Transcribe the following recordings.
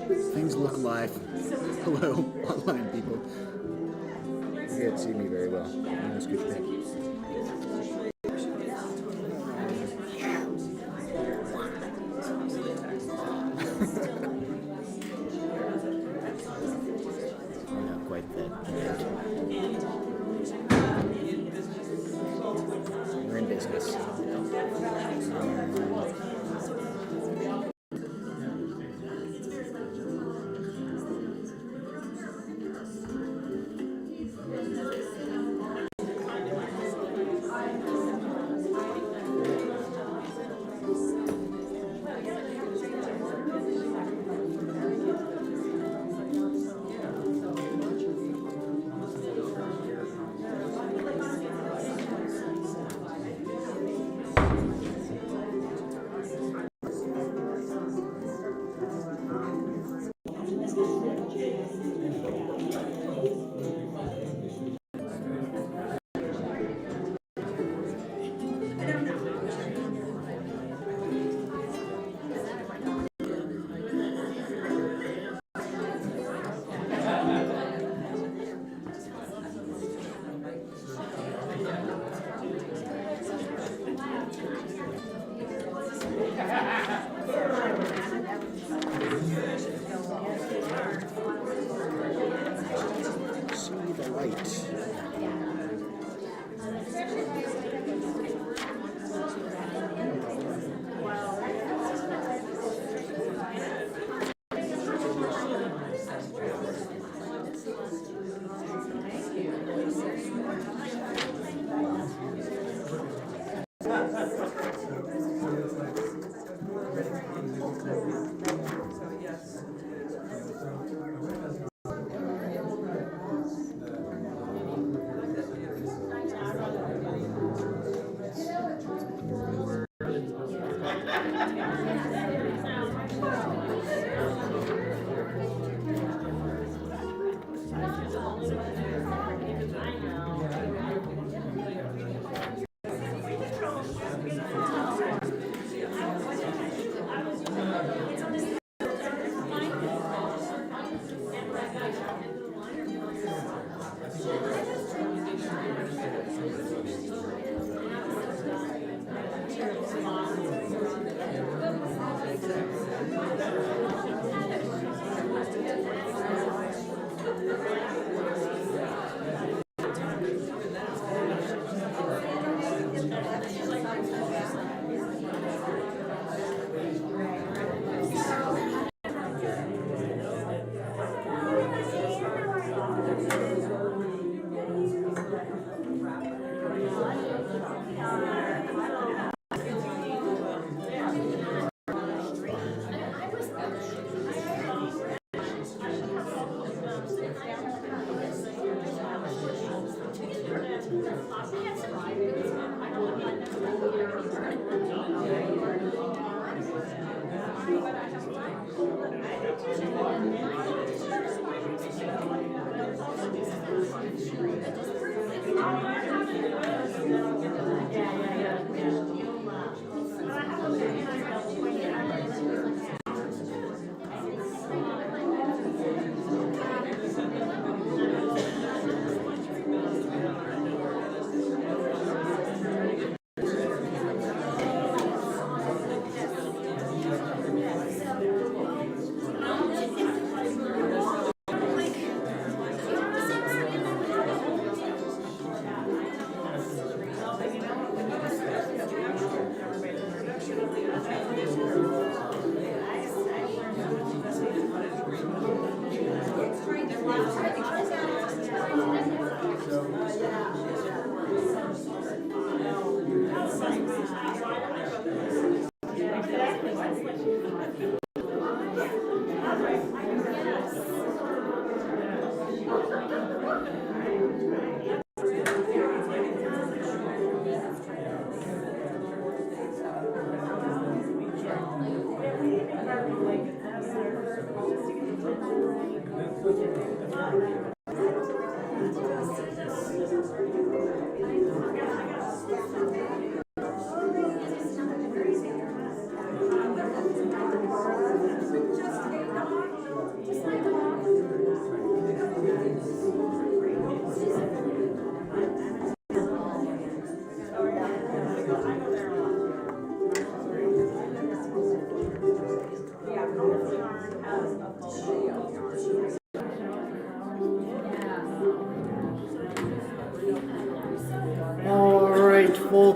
Things look live. Hello, online people. You can't see me very well. That's a good thing. Not quite that bad. We're in business. See the light.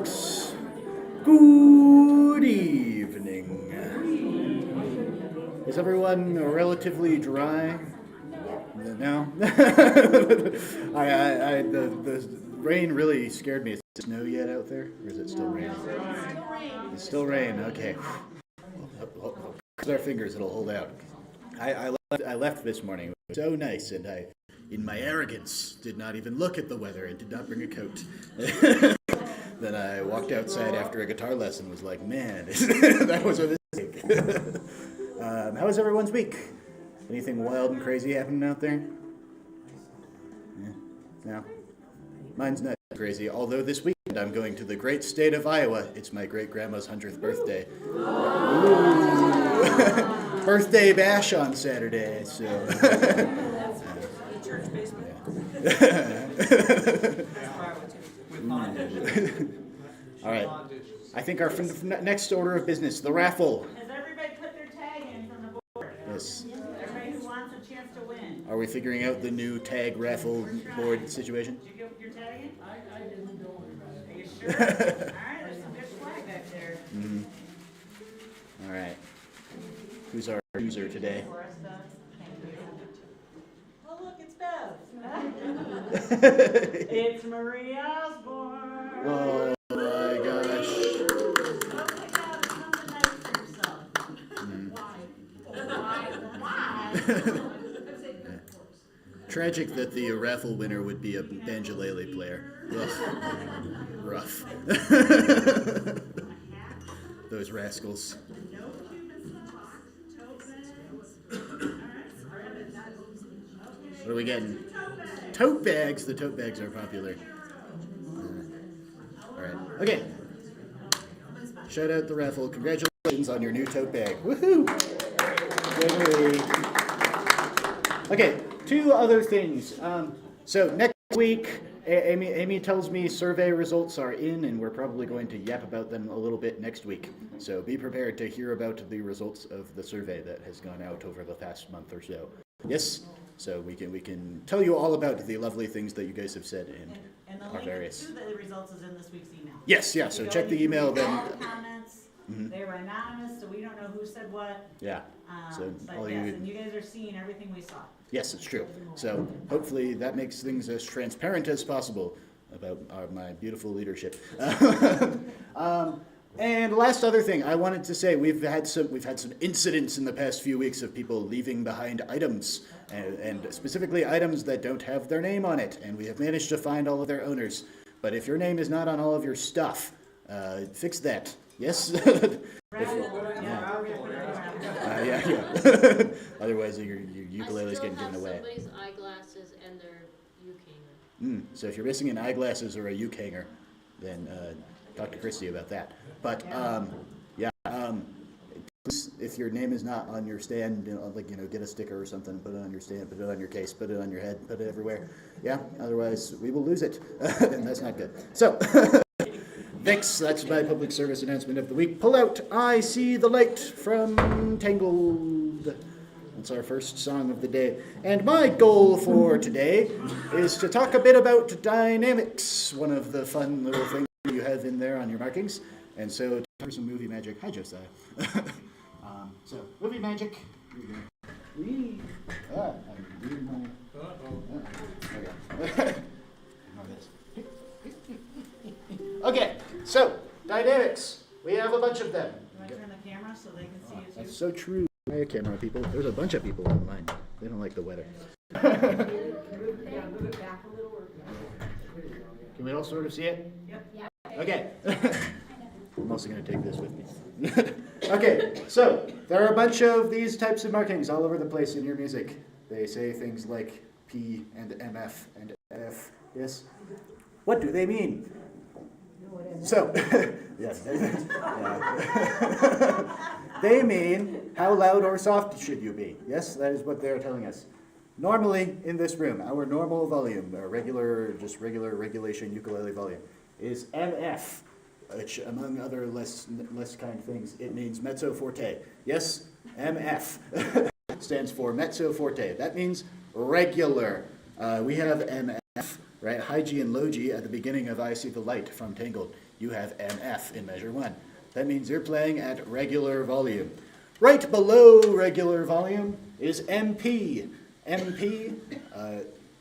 folks. Good evening. Is everyone relatively dry? No? The rain really scared me. Is it snow yet out there? Or is it still raining? It's still rain, okay. Cross our fingers, it'll hold out. I left this morning. It was so nice, and I, in my arrogance, did not even look at the weather and did not bring a coat. Then I walked outside after a guitar lesson and was like, man, that was a mistake. How was everyone's week? Anything wild and crazy happening out there? Yeah. No? Mine's not crazy, although this weekend I'm going to the great state of Iowa. It's my great-grandma's 100th birthday. Birthday bash on Saturday, so... Church basement. All right. I think our next order of business, the raffle. Has everybody put their tag in from the board? Yes. Everybody who wants a chance to win. Are we figuring out the new tag raffle board situation? Did you get your tag in? I didn't know. Are you sure? All right, there's some good swag back there. Mm-hmm. All right. Who's our user today? Oh, look, it's Bev. It's Marie Osborne. Oh my gosh. Oh my God, it's something nice for yourself. Why? Tragic that the raffle winner would be a banjolele player. Ugh. Rough. Those rascals. What are we getting? Tote bags. The tote bags are popular. All right. Okay. Shout out the raffle. Congratulations on your new tote bag. Woohoo! Yay. Okay. Two other things. So next week, Amy tells me survey results are in, and we're probably going to yap about them a little bit next week. So be prepared to hear about the results of the survey that has gone out over the past month or so. Yes. So we can tell you all about the lovely things that you guys have said And the our link various. to the results is in this week's email. Yes, yeah. So check the email All then. the comments, they were anonymous, so we don't know who said what. Yeah. So But all yes, and you guys are seeing everything we saw. Yes, it's true. So hopefully that makes things as transparent as possible about my beautiful leadership. And last other thing, I wanted to say we've had some incidents in the past few weeks of people leaving behind items, and specifically items that don't have their name on it, and we have managed to find all of their owners. But if your name is not on all of your stuff, fix that. Yes. Yeah. Otherwise, your ukulele is getting given away. Somebody's eyeglasses and their uke hanger. So if you're missing an eyeglasses or a uke hanger, then talk to Christy about that. But if your name is not on your stand, get a sticker or something, put it on your stand, put it on your case, put it on your head, put it everywhere. Yeah. Otherwise, we will lose it, and that's not good. So. Thanks, that's my public service announcement of the week. Pull out I See the Light from Tangled. That's our first song of the day. And my goal for today is to talk a bit about dynamics, one of the fun little things you have in there on your markings. And so, for some movie magic. Hi, Josiah. So, movie magic. I'm reading my... Okay, so dynamics. We have a bunch of them. You want to turn the camera so they can see you? That's so true. Hi, camera people. There's a bunch of people online. They don't like the weather. Can we all sort of see it? Yep. Okay. I'm also going to take this with me. Okay, so there are a bunch of these types of markings all over the place in your music. They say things like P and MF and F. Yes? What do they mean? So, yes. They mean how loud or soft should you be. Yes, that is what they're telling us. Normally, in this room, our normal volume, or regular regulation ukulele volume, is MF, which, among other less kind things, it means mezzo forte. Yes, MF stands for mezzo forte. That means regular. We have MF, right? High G and low G at the beginning of I See the Light from Tangled. you have MF in measure 1. That means you're playing at regular volume. Right below regular volume is MP. MP,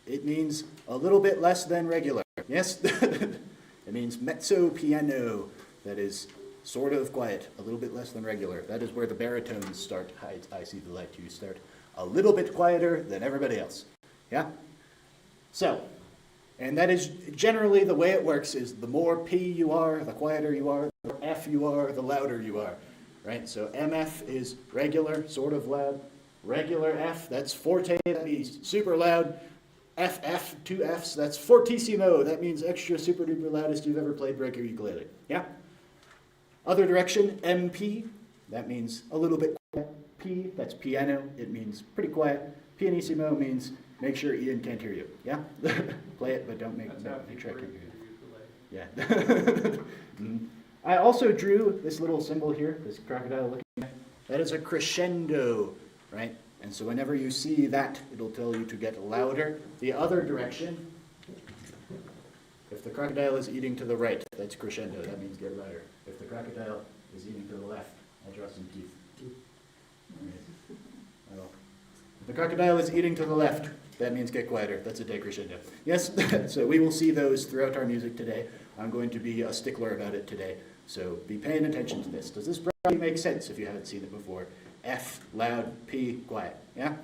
it means a little bit less than regular. Yes? It means mezzo piano. That is sort of quiet, a little bit less than regular. That is where the baritones start. I see the light. You start a little bit quieter than everybody else. Yeah? So, and that is generally the way it works is the more P you are, the quieter you are, the more F you are, the louder you are. Right? So MF is regular, sort of loud. Regular F, that's forte, that means super loud. FF, 2 Fs, that's fortissimo, that means extra super duper loudest you've ever played breaker ukulele. Yeah? Other direction, MP, that means a little bit quiet. P, that's piano, it means pretty quiet. Pianissimo means make sure Ian can't hear you. Yeah? Play it, but don't make sure I can't hear you. Yeah. I also drew this little symbol here, this crocodile looking at. That is a crescendo, right? And so whenever you see that, it'll tell you to get louder. The other direction, if the crocodile is eating to the right, that's crescendo, that means get louder. If the crocodile is eating to the left, I draw some teeth. If the crocodile is eating to the left, that means get quieter. That's a decrescendo. Yes, so we will see those throughout our music today. I'm going to be a stickler about it today. So be paying attention to this. Does this probably make sense if you haven't seen it before? F, loud, P, quiet. Yeah?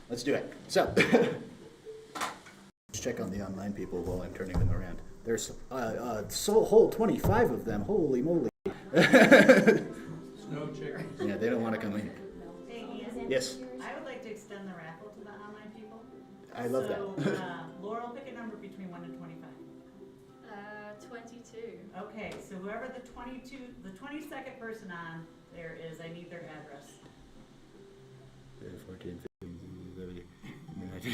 Let's do it. So, let's check on the online people while I'm turning them around. There's so whole 25 of them. Holy moly. Snow chickens. Yeah, they don't want to come in. Hey, Ian, Yes, I would like to extend the raffle to the online people. I love that. So, Laurel, pick a number between 1 and 25. 22. Okay, so whoever the 22nd person on there is, I need their address. 14, 15,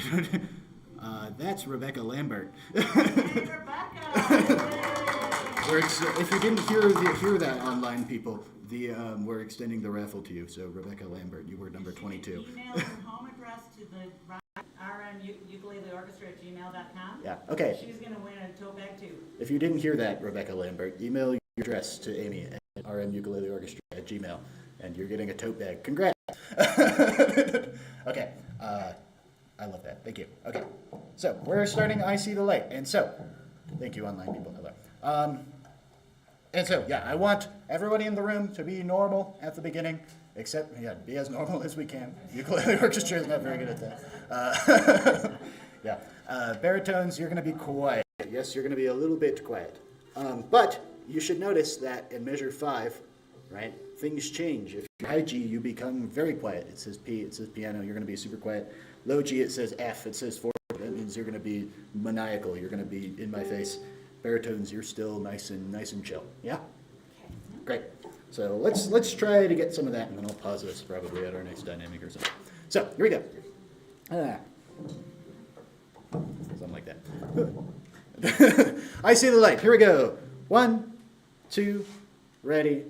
17. That's Rebecca Lambert. Hey, Rebecca! If you didn't hear that, online people, we're extending the raffle to you. So Rebecca Lambert, you were number 22. Email your home address to the Ukulele Orchestra at gmail.com. Yeah. Okay. She's going to win a tote bag too. If you didn't hear that, Rebecca Lambert, email your address to Amy at rmukuleleorchestra at gmail, and you're getting a tote bag. Congrats. Okay. I love that. Thank you. Okay. So we're starting I See the Light. And so, thank you, online people. Hello. And so, yeah, I want everybody in the room to be normal at the beginning, except, yeah, be as normal as we can. Ukulele Orchestra is not very good at that. Yeah. Baritones, you're going to be quiet. Yes, you're going to be a little bit quiet. But you should notice that in measure 5, right, things change. If you're high G, you become very quiet. It says P, it says piano, you're going to be super quiet. Low G, it says F, it says 4. That means you're going to be maniacal. You're going to be in my face. Baritones, you're still nice and chill. Yeah? Great. So let's try to get some of that, and then I'll pause this probably at our next dynamic or something. So here we go. Something like that. I See the Light. Here we go. 1, 2, ready,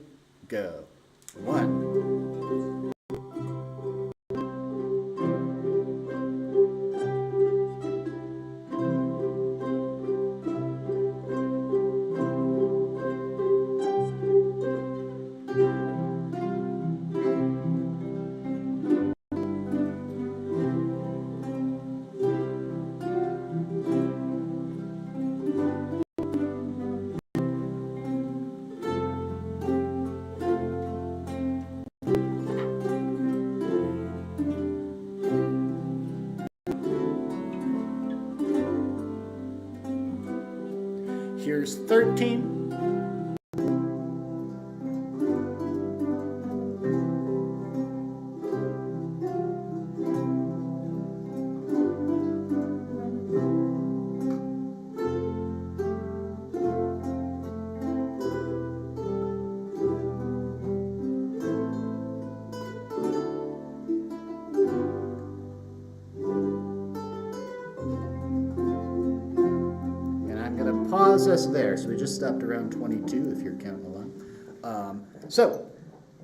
go. 1. Here's 13. Pause us there. So we just stopped around 22 if you're counting along. So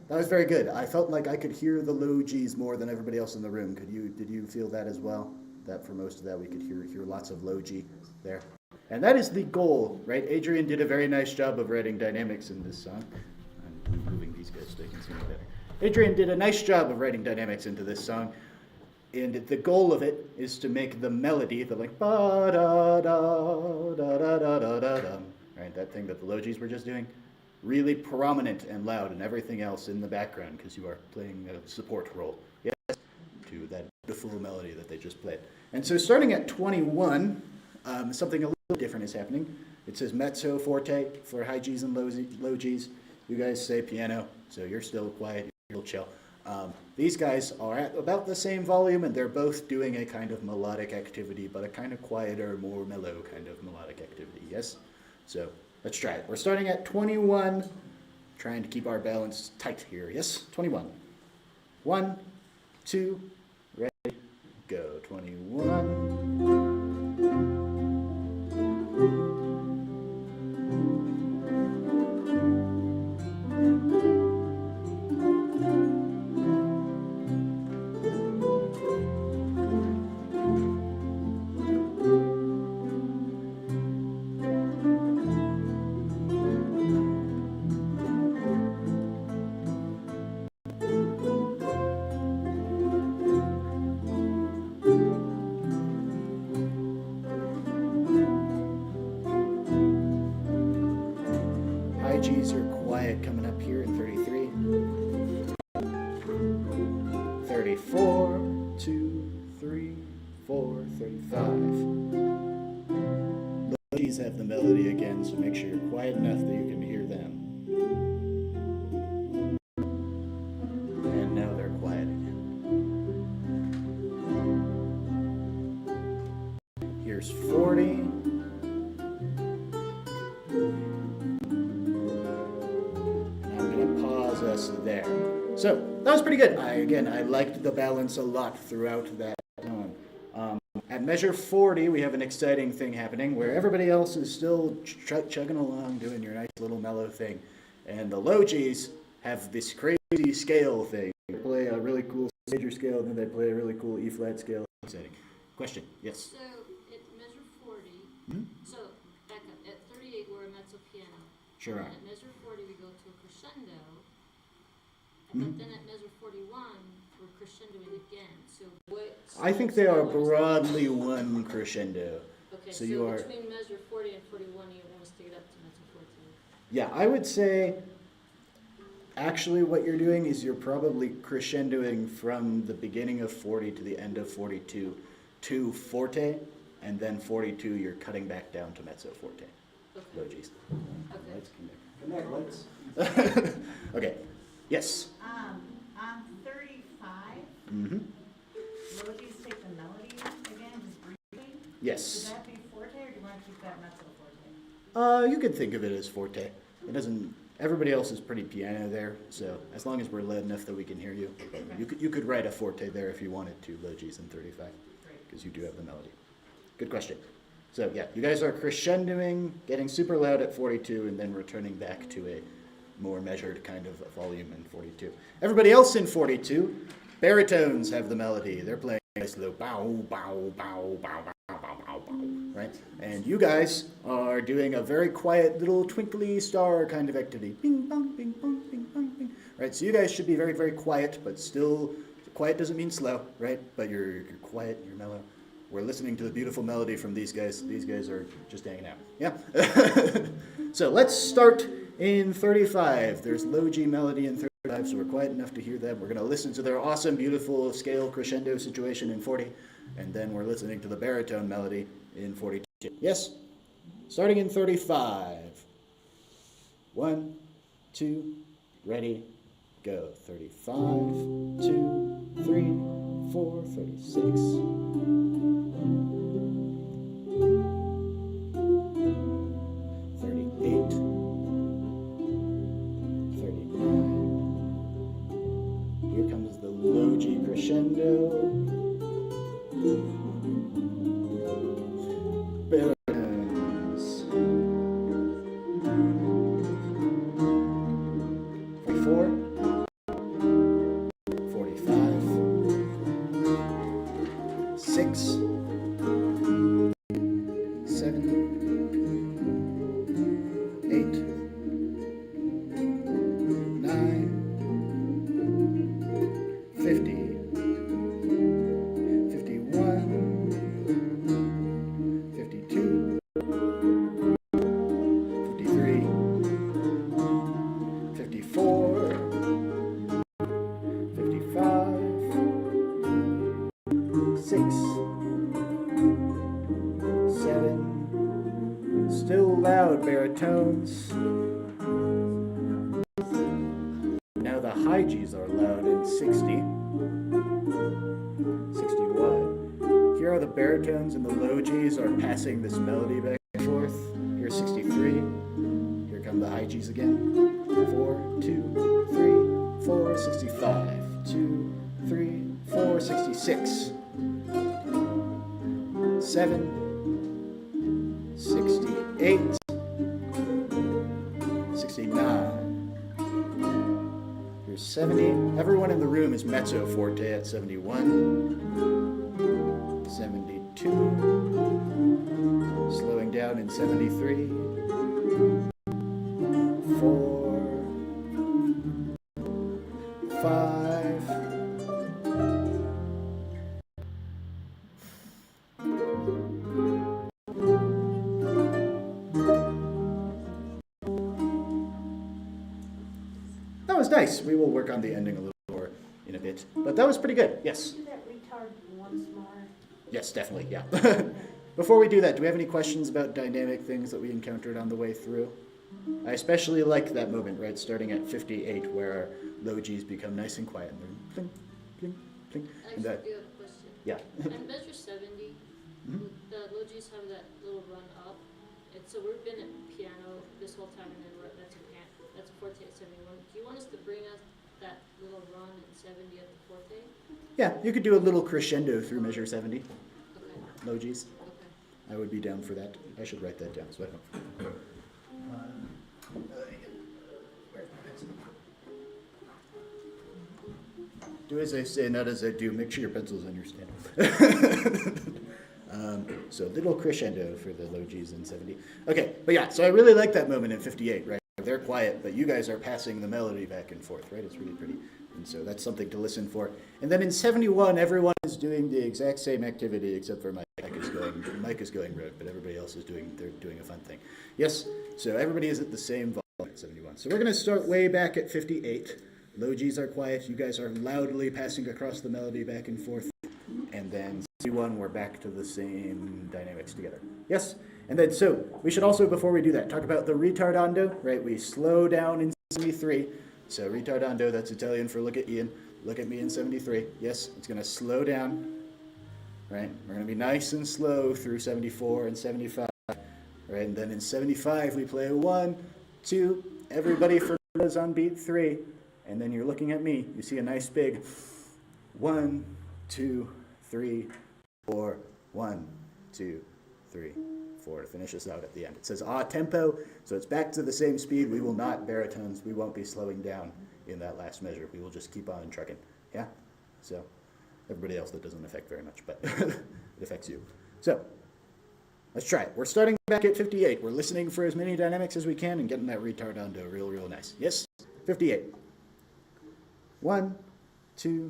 that was very good. I felt like I could hear the low G's more than everybody else in the room. Did you feel that as well? That for most of that we could hear lots of low G there? And that is the goal, right? Adrian did a very nice job of writing dynamics in this song. I'm moving these guys so they can see me better. Adrian did a nice job of writing dynamics into this song. And the goal of it is to make the melody, the like ba da da da da da da da da, right? That thing that the low G's were just doing, really prominent and loud, and everything else in the background because you are playing a support role. Yes, to that beautiful melody that they just played. And so starting at 21, something a little different is happening. It says mezzo forte for high G's and low G's. You guys say piano, so you're still quiet, you're still chill. These guys are at about the same volume, and they're both doing a kind of melodic activity, but a kind of quieter, more mellow kind of melodic activity, yes? So let's try it. We're starting at 21, trying to keep our balance tight here, yes? 21. 1, 2, ready, go. 21. G's are quiet coming up here in 33. 34, 2, 3, 4, 35. Low G's have the melody again, so make sure you're quiet enough that you can hear them. And now they're quiet again. Here's 40. Us there. So that was pretty good. I liked the balance a lot throughout that song. At measure 40, we have an exciting thing happening where everybody else is still chugging along, doing your nice little mellow thing, and the low G's have this crazy scale thing. They play a really cool major scale, and then they play a really cool E flat scale. Exciting. Question? Yes. So at measure 40, so back up, at 38 we're a mezzo piano. Sure. And at measure 40 we go to a crescendo. But then at measure 41, we're crescendoing again. So what? I think they are broadly one crescendo. Okay, so you are between measure 40 and 41, you want us to get up to measure 14. Yeah, I would say actually what you're doing is you're probably crescendoing from the beginning of 40 to the end of 42 to forte, and then 42 you're cutting back down to mezzo forte. Okay. Low G's. Okay. Lights, come back, lights. Okay, yes. On 35, low G's take the melody again, just briefly. Yes. Should that be forte, or do you want to keep that mezzo forte? You could think of it as forte. It doesn't. Everybody else is pretty piano there, so as long as we're loud enough that we can hear you, you could write a forte there if you wanted to. Low G's in 35, because you do have the melody. Good question. So yeah, you guys are crescendoing, getting super loud at 42, and then returning back to a more measured kind of volume in 42. Everybody else in 42, baritones have the melody. They're playing nice low bow, bow, bow, bow, bow, bow, bow, bow, right? And you guys are doing a very quiet little twinkly star kind of activity. Bing, bong, bing, bong, bing, bong, bing. Right, so you guys should be very, very quiet, but still, quiet doesn't mean slow, right? But you're quiet, you're mellow. We're listening to the beautiful melody from these guys. These guys are just hanging out. Yeah? So let's start in 35. There's low G melody in 35, so we're quiet enough to hear them. We're going to listen to their awesome, beautiful scale crescendo situation in 40, and then we're listening to the baritone melody in 42. Yes? Starting in 35. 1, 2, ready, go. 35, 2, 3, 4, 36. 38, 39. Here comes the low G crescendo. Baritones. 44, 45, 6, 7, 6, 7. Still loud baritones. Now the high Gs are loud in 60. 61. Here are the baritones and the low Gs are passing this melody back and forth. Here's 63. Here come the high Gs again. 4, 2, 3, 4, 65. 2, 3, 4, 66. 7, 68, 69. Here's 70. Everyone in the room is mezzo forte at 71. 72. Slowing down in 73. 4, 5. That was nice. We will work on the ending a little more in a bit. But that was pretty good. Yes. Do that retard once more. Yes, definitely. Yeah. Before we do that, do we have any questions about dynamic things that we encountered on the way through? I especially like that moment, right, starting at 58, where our low Gs become nice and quiet. And they're pling, pling, pling. I And actually do have a question. yeah. On measure 70, the low Gs have that little run up. And so we've been at piano this whole time, and then that's a forte at 71. Do you want us to bring us that little run at 70 at the forte? Yeah, you could do a little crescendo through measure 70, Okay. low Gs. Okay. I would be down for that. I should write that down so I don't. Do as I say, not as I do. Make sure your pencil's on your stand. So little crescendo for the low Gs in 70. Okay, but yeah, so I really like that moment in 58, right? They're quiet, but you guys are passing the melody back and forth, right? It's really pretty. And so that's something to listen for. And then in 71, everyone is doing the exact same activity except for Mike is going rogue, but everybody else is doing a fun thing. Yes, so everybody is at the same volume at 71. So we're going to start way back at 58. Low Gs are quiet. You guys are loudly passing across the melody back and forth. And then 71, we're back to the same dynamics together. Yes? And then, so, we should also, before we do that, talk about the ritardando, right? We slow down in 73. So ritardando, that's Italian for look at Ian. Look at me in 73. Yes, it's going to slow down, right? We're going to be nice and slow through 74 and 75, right? And then in 75, we play 1, 2, everybody is on beat 3. And then you're looking at me. You see a nice big 1, 2, 3, 4, 1, 2, 3, 4 to finish us out at the end. It says tempo, so it's back to the same speed. We will not baritones. We won't be slowing down in that last measure. We will just keep on trucking. Yeah? So everybody else that doesn't affect very much, but it affects you. So let's try it. We're starting back at 58. We're listening for as many dynamics as we can and getting that retardando real nice. Yes? 58. 1, 2,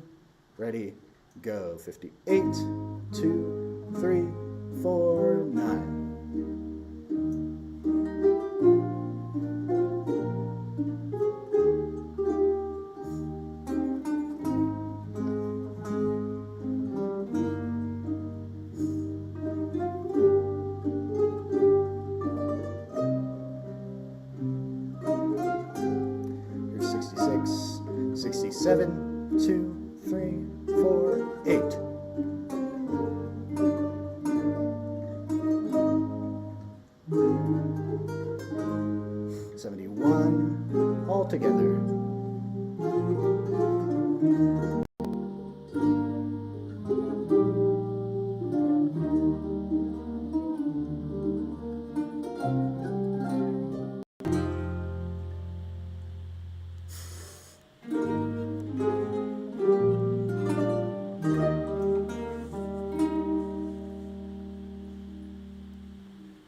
ready, go. 58, 2, 3, 4, 9. Here's 66, 67, 2, 3, 4, 8. All together.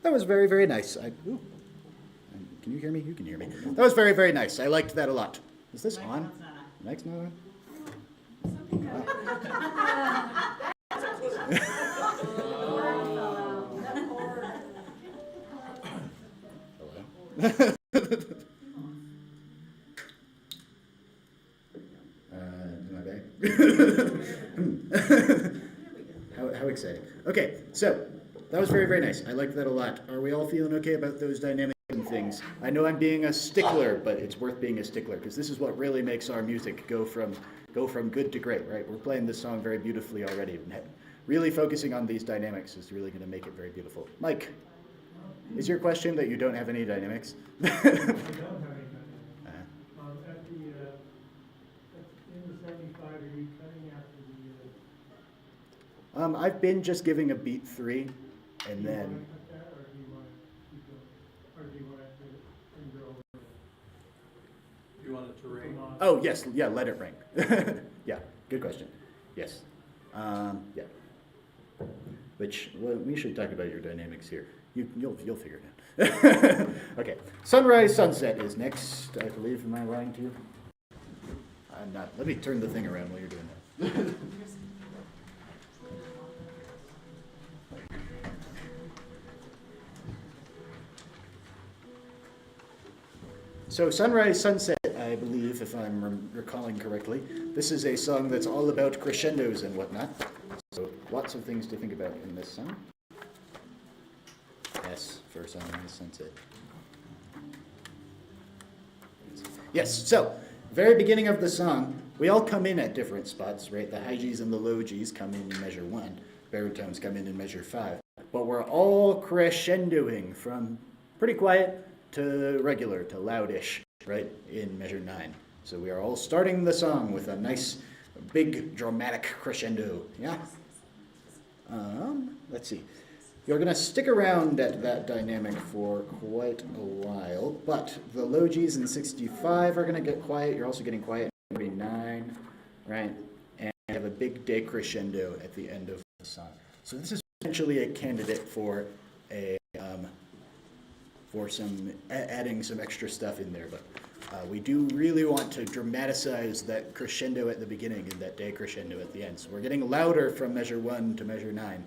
That was very nice. Can you hear me? You can hear me. That was very nice. I liked that a lot. Is this on? Mic's not on? Hello? Am I back? how exciting. Okay, so that was very, very nice. I liked that a lot. Are we all feeling okay about those dynamics and things? I know I'm being a stickler, but it's worth being a stickler because this is what really makes our music go from good to great, right? We're playing this song very beautifully already. Really focusing on these dynamics is really going to make it very beautiful. Mike, is your question that you don't have any dynamics? I don't have any dynamics. In the 75, are you cutting after the? I've been just giving a beat 3, and Do you then. want to cut that, or do you want to keep going, or do you want it to go over? You want it to ring? Oh yes, yeah. Let it ring. Yeah, good question. Yes, yeah. Which well, we should talk about your dynamics here. You'll figure it out. Okay, sunrise sunset is next. I believe. Am I lying to you? I'm not. Let me turn the thing around while you're doing that. So sunrise sunset, I believe, if I'm recalling correctly, this is a song that's all about crescendos and whatnot. So lots of things to think about in this song. Yes, for sunrise sunset. Yes, so very beginning of the song, we all come in at different spots, right? The high G's and the low G's come in measure 1. Baritones come in measure 5. But we're all crescendoing from pretty quiet to regular, to loudish, right, in measure 9. So we are all starting the song with a nice, big, dramatic crescendo, yeah? Let's see. You're going to stick around at that dynamic for quite a while, but the low G's in 65 are going to get quiet. You're also getting quiet in 49, right? And you have a big decrescendo at the end of the song. So this is potentially a candidate for a for adding some extra stuff in there, but we do really want to dramatize that crescendo at the beginning and that decrescendo at the end. So we're getting louder from measure 1 to measure 9.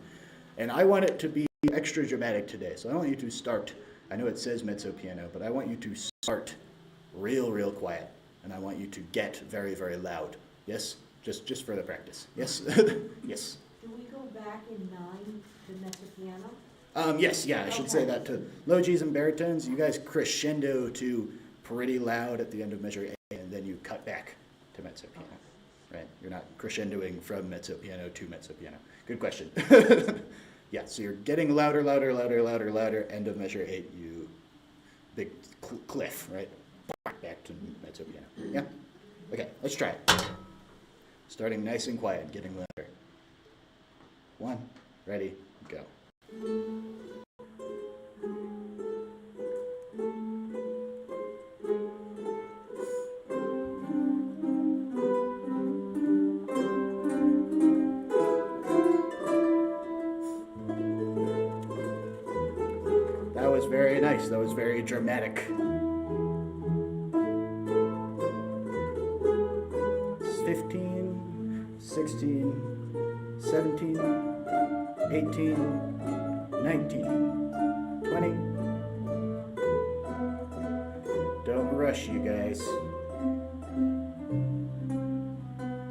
And I want it to be extra dramatic today. So I want you to start, I know it says mezzo piano, but I want you to start real quiet. And I want you to get very, very loud. Yes? Just for the practice. Yes? Yes. Do we go back in 9 to mezzo piano? Yes, yeah, I should say that to low G's and baritones. You guys crescendo to pretty loud at the end of measure 8, and then you cut back to mezzo piano, right? You're not crescendoing from mezzo piano to mezzo piano. Good question. Yeah, so you're getting louder, end of measure 8, you big cliff, right? Back to mezzo piano. Yeah? Okay, let's try it. Starting nice and quiet, getting louder. 1, ready, go. That was very nice. That was very dramatic. 15, 16, 17, 18, 19, 20. Don't rush, you guys.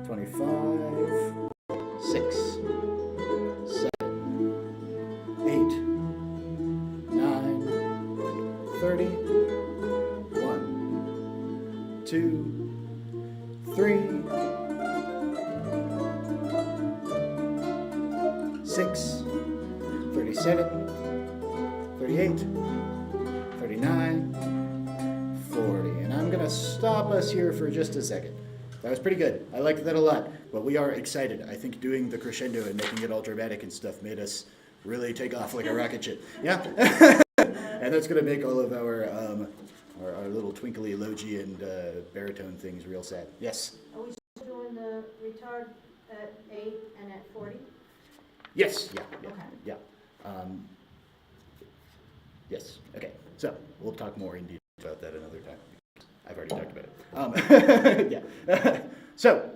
25, 6, 7, 8, 9, 30, 1, 2, 3, 6, 37, 38, 39, 40. And I'm going to stop us here for just a second. That was pretty good. I liked that a lot. But we are excited. I think doing the crescendo and making it all dramatic and stuff made us really take off like a rocket ship. Yeah? And that's going to make all of our little twinkly low G and baritone things real sad. Yes? Are we still doing the retard at 8 and at 40? Yes. Yeah. Okay. Yeah. Yes. Okay. So we'll talk more in detail about that another time. I've already talked about it. Yeah. So,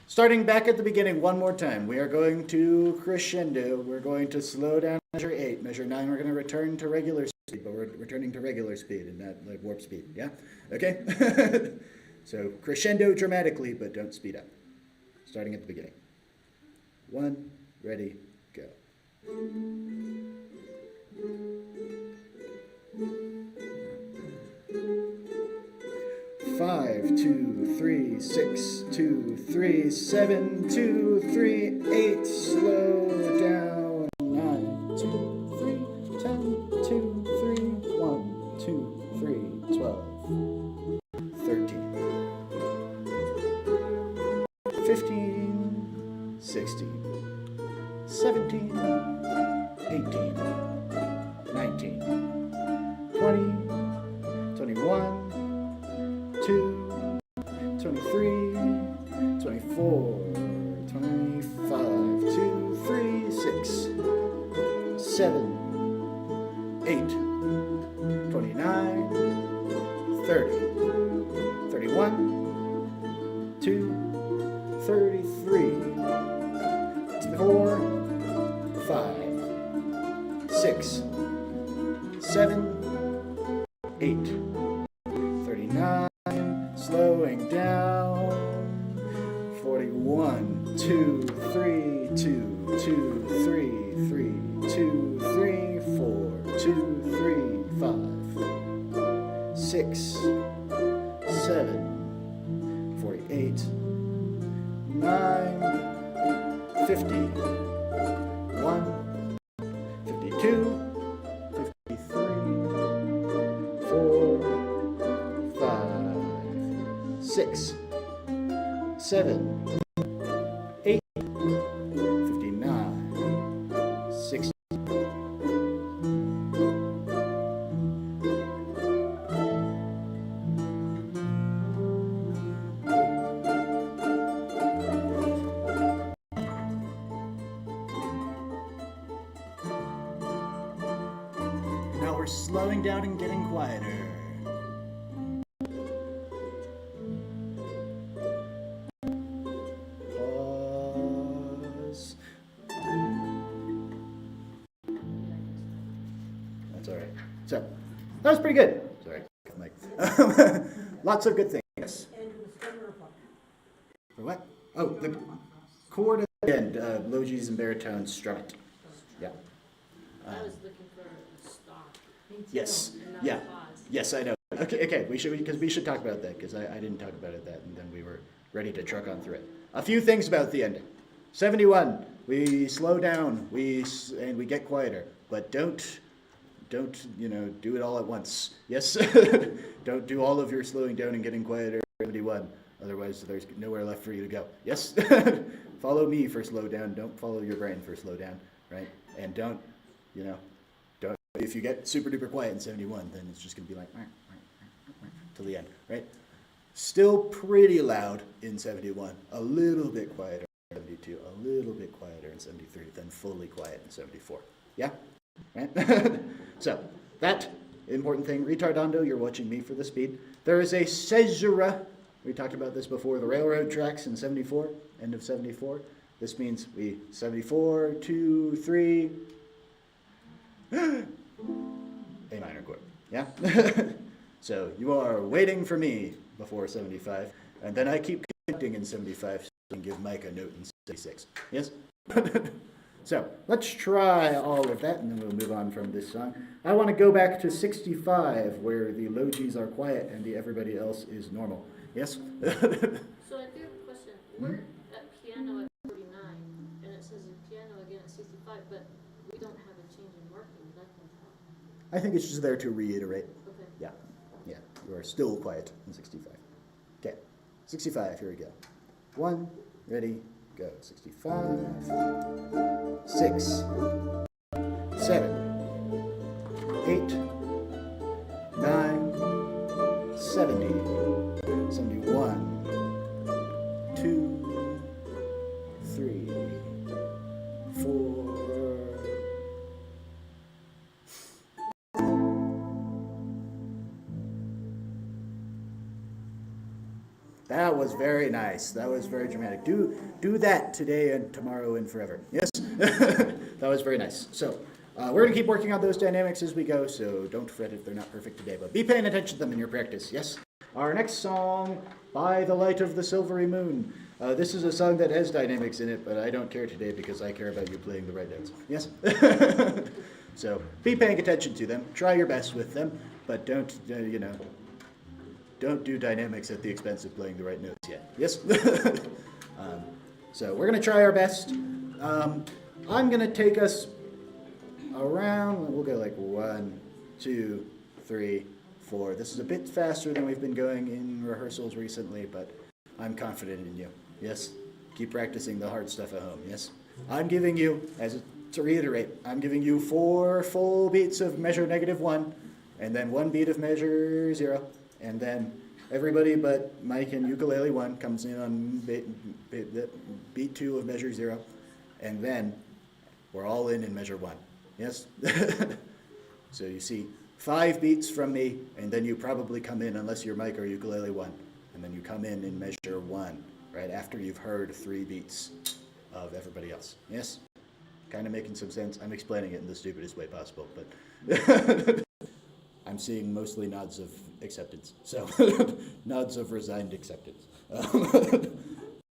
starting back at the beginning one more time, we are going to crescendo. We're going to slow down measure 8. Measure 9, we're going to return to regular speed, but we're returning to regular speed and not like warp speed. Yeah? Okay? So, crescendo dramatically, but don't speed up. Starting at the beginning. 1, ready, go. 5, 2, 3, 6, 2, 3, 7, 2, 3, 8. Slow down. 9, 2, 3, 10, 2, 3, 1, 2, 3, 12, 13, 15, 16, 17, 18, 19, 20, 21. 22, 23, 24, 25, 2, 3, 6, 7, 8, 29, 30, 31, 2, 33, 4, 5, 6, 7, 8, 39. Slowing down. 41, 2, 3, 2, 2, 3, 3, 2, 3, 4, 2, 3, 5, 6, 7, 48, 9, 50, 1, 52, 6, 7, 8, 59, 60. Now we're slowing down and getting quieter. So, that was pretty good. Sorry, Mike. Lots of good things. For what? Oh, the chord at the end, low G's and baritones strum it. Yeah. I was looking for a stop. Yes. And not Yeah. a pause. Yes, I know. Okay. We should talk about that because I didn't talk about it that, and then we were ready to truck on through it. A few things about the ending. 71. We slow down. And we get quieter, but don't do it all at once. Yes? Don't do all of your slowing down and getting quieter 71. Otherwise, there's nowhere left for you to go. Yes? Follow me for slow down. Don't follow your brain for slow down, right? And don't, if you get super duper quiet in 71, then it's just going to be like, till the end, right? Still pretty loud in 71. A little bit quieter in 72. A little bit quieter in 73. Then fully quiet in 74. Yeah? Right? So, that important thing. Retardando, you're watching me for the speed. There is a caesura. We talked about this before. The railroad tracks in 74, end of 74. This means 74, 2, 3. A minor chord. Yeah? So, you are waiting for me before 75. And then I keep connecting in 75 so I can give Mike a note in 76. Yes? So, let's try all of that, and then we'll move on from this song. I want to go back to 65, where the low G's are quiet and everybody else is normal. Yes? So I do have a question. We're at piano at 49, and it says piano again at 65, but we don't have a change in marking. That can tell. I think it's just there to reiterate. Okay. Yeah, you are still quiet in 65. Okay, 65, here we go. 1, ready, go. 65, 6, 7, 8, 9, 70, 71, 2, 3, 4. That was very nice. That was very dramatic. Do that today and tomorrow and forever. Yes? That was very nice. So we're going to keep working on those dynamics as we go, so don't fret if they're not perfect today, but be paying attention to them in your practice. Yes? Our next song, By the Light of the Silvery Moon. This is a song that has dynamics in it, but I don't care today because I care about you playing the right notes. Yes? So be paying attention to them. Try your best with them, but don't, don't do dynamics at the expense of playing the right notes yet. Yes? So we're going to try our best. I'm going to take us around, we'll go like 1, 2, 3, 4. This is a bit faster than we've been going in rehearsals recently, but I'm confident in you. Yes? Keep practicing the hard stuff at home. Yes? I'm giving you, to reiterate, I'm giving you 4 full beats of measure -1, and then 1 beat of measure 0, and then everybody but Mike and ukulele 1 comes in on beat 2 of measure 0, and then we're all in measure 1. Yes? So you see 5 beats from me, and then you probably come in, unless you're Mike or ukulele 1, and then you come in measure 1, right after you've heard 3 beats of everybody else. Yes? Kind of making some sense. I'm explaining it in the stupidest way possible, but I'm seeing mostly nods of acceptance. So, nods of resigned acceptance.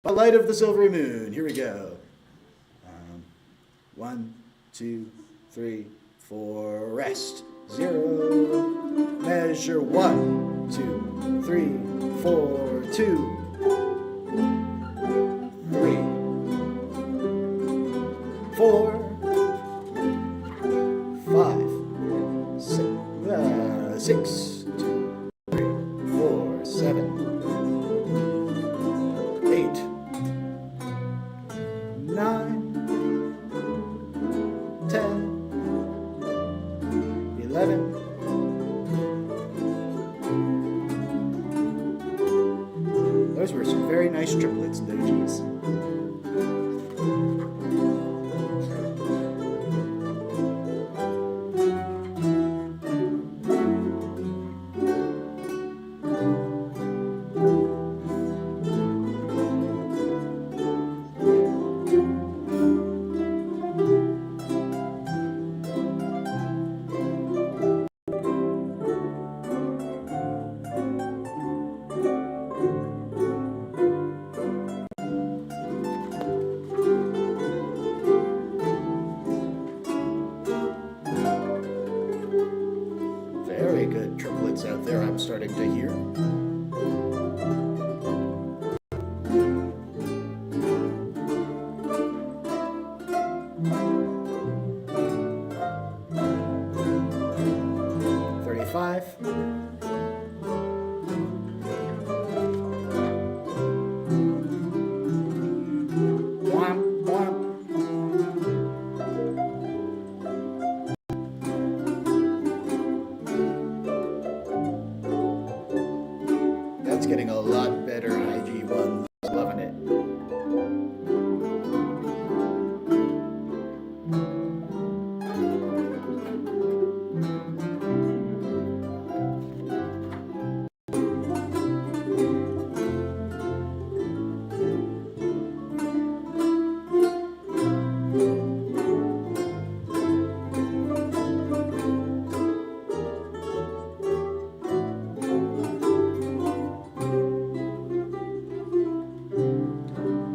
By light of the silvery moon, here we go. 1, 2, 3, 4, rest. 0, measure 1, 2, 3, 4, 2, 3, 4, 5, 6, 2, 3, 4, 7, 8, 9, 10, 11, 'Those were some very nice triplets, though, geez. Very good triplets out there, I'm starting to hear. Womp, womp. That's getting a lot better, IG1. Loving it.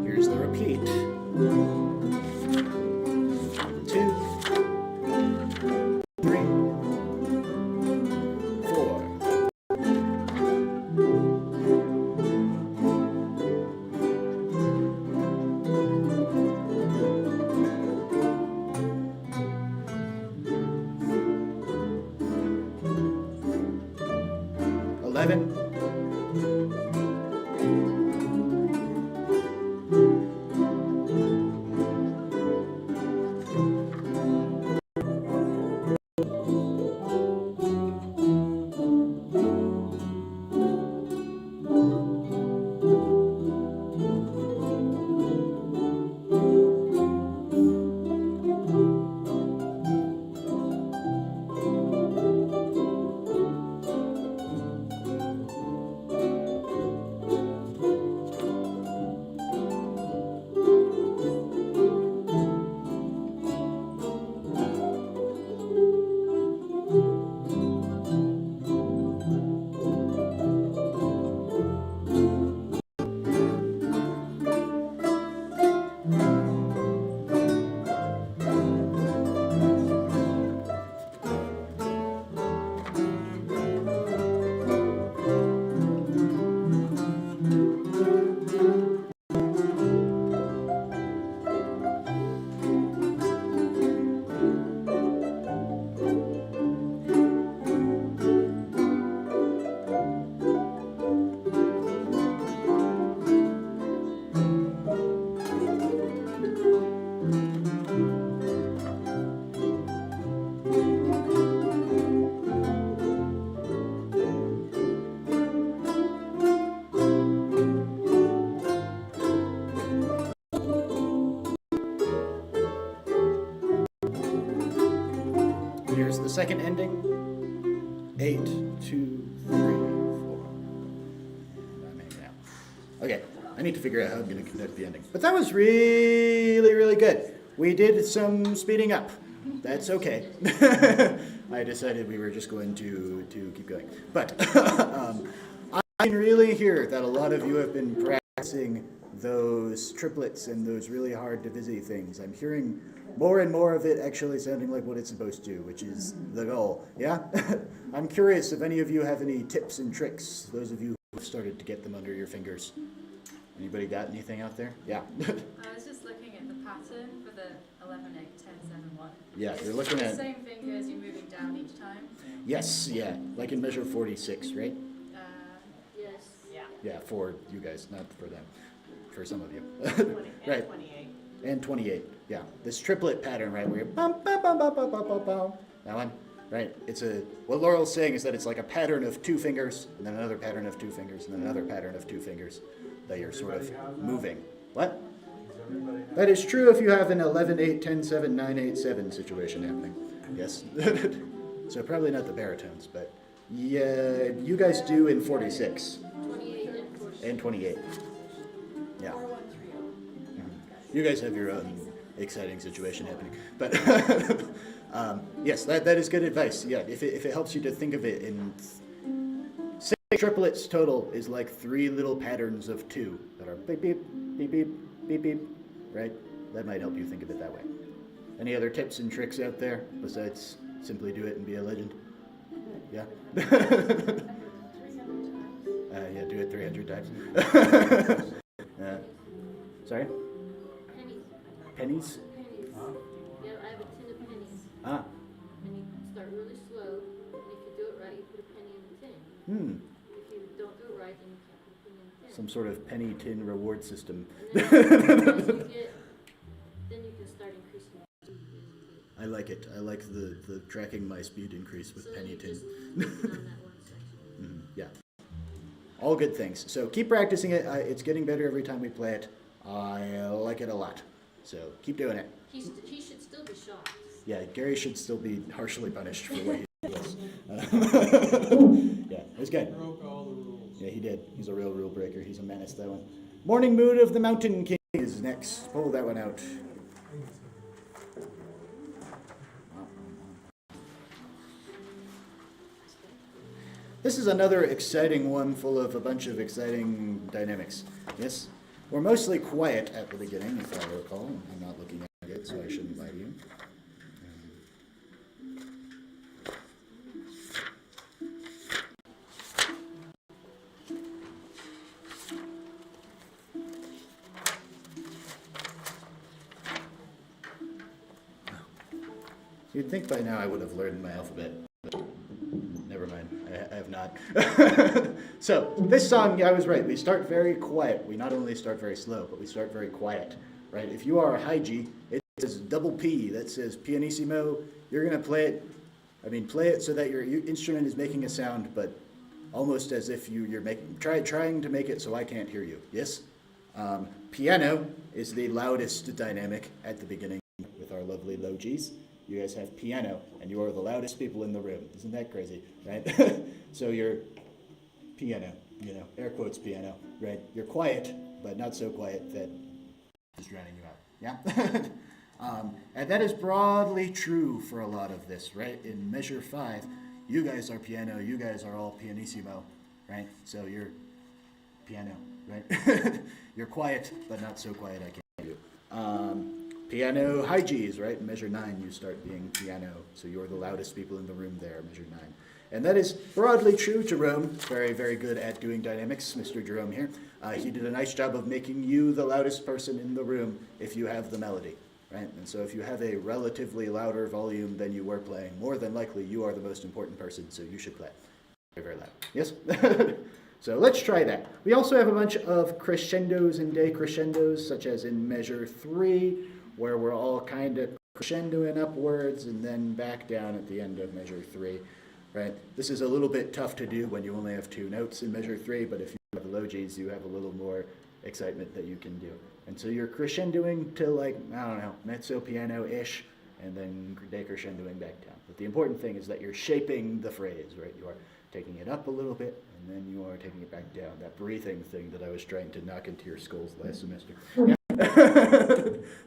Here's the repeat. 2, 3, 4. Eleven. 12. here's the second ending. 8, 2, 3, 4. And I'm hanging out. Okay, I need to figure out how I'm going to conduct the ending. But that was really, really good. We did some speeding up. That's okay. I decided we were just going to keep going. But I can really hear that a lot of you have been practicing those triplets and those really hard divisy things. I'm hearing more and more of it actually sounding like what it's supposed to, which is the goal. Yeah? I'm curious if any of you have any tips and tricks, those of you who have started to get them under your fingers. Anybody got anything out there? Yeah. I was just looking at the pattern for the 11, 8, 10, 7, 1. Yeah, you're looking at... the same fingers you're moving down each time? Yes, yeah, like in measure 46, right? Yes. Yeah. Yeah, for you guys, not for them. For some of you. 20, Right. and 28. And 28, yeah. This triplet pattern, right, where you bum, bum, bum, bum, bum, bum, bum, bum. That one, right? It's a, what Laurel's saying is that it's like a pattern of 2 fingers, and then another pattern of 2 fingers, and then another pattern of 2 fingers that you're sort of moving. What? That is true if you have an 11, 8, 10, 7, 9, 8, 7 situation happening. Yes. So probably not the baritones, but yeah, you guys do in 46 28 and 46. and 28. Yeah. 4, 1, 3, 0. You guys have your own exciting situation happening. But yes, that is good advice. Yeah, if it helps you to think of it in 6 triplets total is like 3 little patterns of 2 that are beep, beep, beep, beep, beep, beep, right? That might help you think of it that way. Any other tips and tricks out there besides simply do it and be a legend? Yeah? Yeah, do it 300 times. Sorry? Pennies. Pennies? Pennies. Yeah, I have a tin of pennies. Ah. And you start really slow. And if you do it right, you put a penny in the tin. If you don't do it right, then you can't put a penny in the tin. Some sort of penny tin reward system. And then, then you can start increasing your speed. I like it. I like the tracking my speed increase with So penny you tin. just focus on that one section. Yeah. All good things. So keep practicing it. It's getting better every time we play it. I like it a lot. So keep doing it. He should still be shocked. Yeah, Gary should still be harshly punished for what he was. Yeah, it was good. Broke all the rules. Yeah, he did. He's a real rule breaker. He's a menace, that one. Morning Mood of the Mountain King is next. Pull that one out. This is another exciting one full of a bunch of exciting dynamics. Yes? We're mostly quiet at the beginning, if I recall. I'm not looking at it, so I shouldn't lie to you. You'd think by now I would have learned my alphabet. Never mind, I have not. So, this song, I was right. We start very quiet. We not only start very slow, but we start very quiet, right? If you are a high G, it says double P, that says pianissimo. You're going to play it so that your instrument is making a sound, but almost as if you're trying to make it so I can't hear you. Yes? Piano is the loudest dynamic at the beginning with our lovely low Gs. You guys have piano, and you are the loudest people in the room. Isn't that crazy, right? So you're piano, air quotes piano, right? You're quiet, but not so quiet that it's drowning you out, yeah? And that is broadly true for a lot of this, right? In measure 5, you guys are piano, you guys are all pianissimo, right? So you're piano, right? You're quiet, but not so quiet I can't hear you. Piano high Gs, right? In measure 9, you start being piano. So you're the loudest people in the room there, measure 9. And that is broadly true. Jerome, very, very good at doing dynamics, Mr. Jerome here. He did a nice job of making you the loudest person in the room if you have the melody, right? And so if you have a relatively louder volume than you were playing, more than likely you are the most important person, so you should play very, very loud. Yes? So let's try that. We also have a bunch of crescendos and decrescendos, such as in measure 3, where we're all kind of crescendoing upwards and then back down at the end of measure 3, right? This is a little bit tough to do when you only have 2 notes in measure 3, but if you have low Gs, you have a little more excitement that you can do. And so you're crescendoing to like, I don't know, mezzo piano-ish, and then decrescendoing back down. But the important thing is that you're shaping the phrase, right? You are taking it up a little bit, and then you are taking it back down. That breathing thing that I was trying to knock into your skulls last semester. Yeah.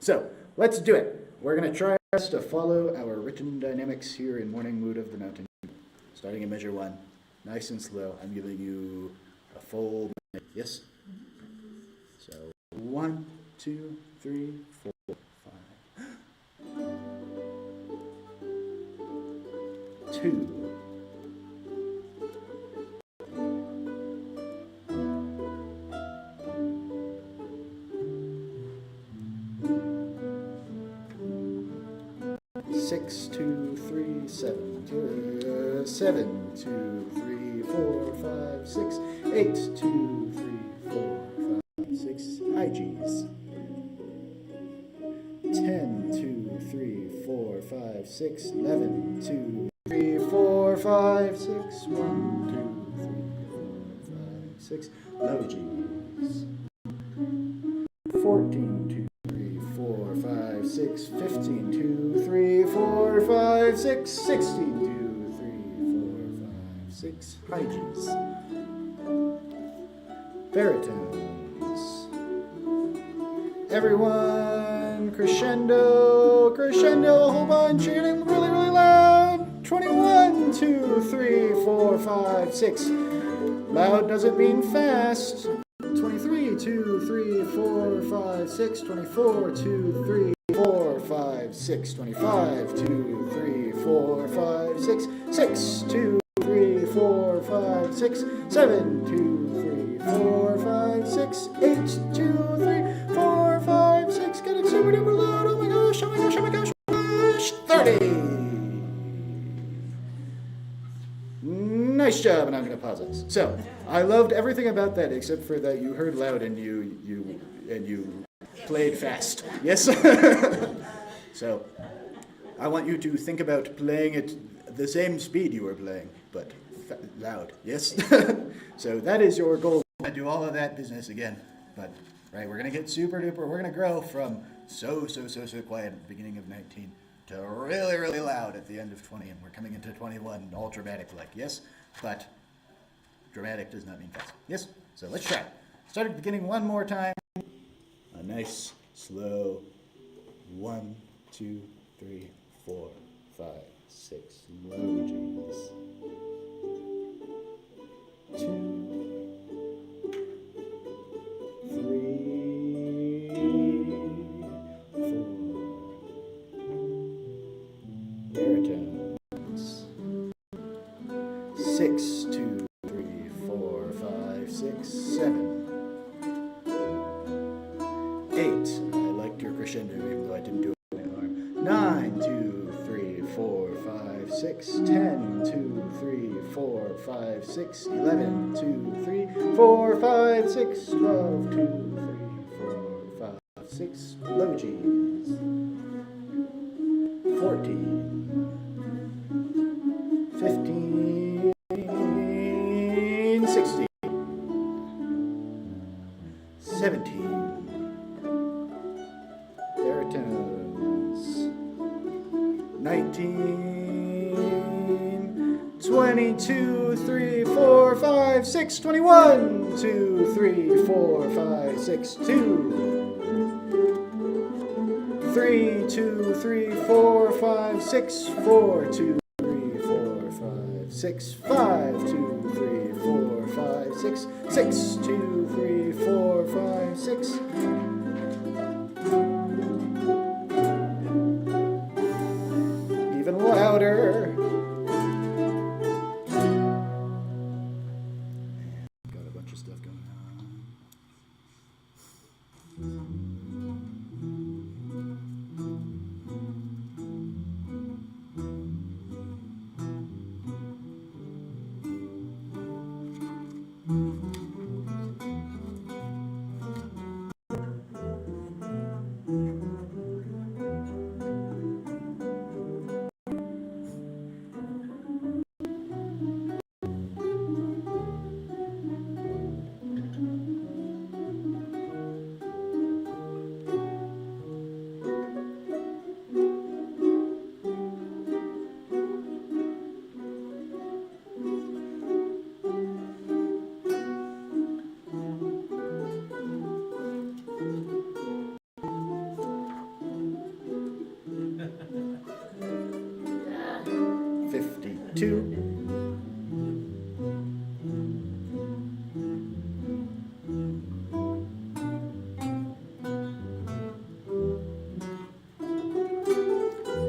So, let's do it. We're going to try to follow our written dynamics here in Morning Mood of the Mountain. Starting in measure 1, nice and slow. I'm giving you a full minute. Yes? So, 1, 2, 3, 4, 5. 2. 6, 2, 3, 7, 7, 2, 3, 4, 5, 6, 8, 2, 3, 4, 5, 6, high G's. 10, 2, 3, 4, 5, 6, 11, 2, 3, 4, 5, 6, 1, 2, 3, 4, 5, 6, low G's. 14, 2, 3, 4, 5, 6, 15, 2, 3, 4, 5, 6, 16, 2, 3, 4, 5, 6, high G's. Baritones. Everyone, crescendo, crescendo, a whole bunch, you're getting really, really loud. 21, 2, 3, 4, 5, 6. Loud doesn't mean fast. 23, 2, 3, 4, 5, 6, 24, 2, 3, 4, 5, 6, 25, 2, 3, 4, 5, 6, 6, 2, 3, 4, 5, 6, 7, 2, 3, 4, 5, 6, 8, 2, 3, 4, 5, 6, getting super duper loud, oh my gosh, oh my gosh, oh my gosh, oh my gosh, 30! Nice job, and I'm going to pause this. So, I loved everything about that except for that you heard loud and you played fast. Yes? So, I want you to think about playing at the same speed you were playing, but loud. Yes? So, that is your goal. I do all of that business again, but right, we're going to get super duper. We're going to grow from so quiet at the beginning of 19 to really, really loud at the end of 20, and we're coming into 21 all dramatic like. Yes? But dramatic does not mean fast. Yes? So let's try. Start at the beginning one more time. A nice, slow 1, 2, 3, 4, 5, 6. Low G's. 2, 3, 4. Baritones. 6, 2, 3, 4, 5, 6, 7. 8. I liked your crescendo even though I didn't do it with my arm. 9, 2, 3, 4, 5, 6, 10, 2, 3, 4, 5, 6, 11, 2, 3, 4, 5, 6, 12, 2, 3, 4, 5, 6, low G's. 14, 15, 16, 17, baritones, 19, 22, 3, 4, 5, 6, 21, 2, 3, 4, 5, 6, 2, 3, 2, 3, 4, 5, 6, 4, 2, 3, 4, 5, 6, 5, 2, 3, 4, 5, 6, 6, 2, 3, 4, 5, 6. Even louder. Got a bunch of stuff going on. 2.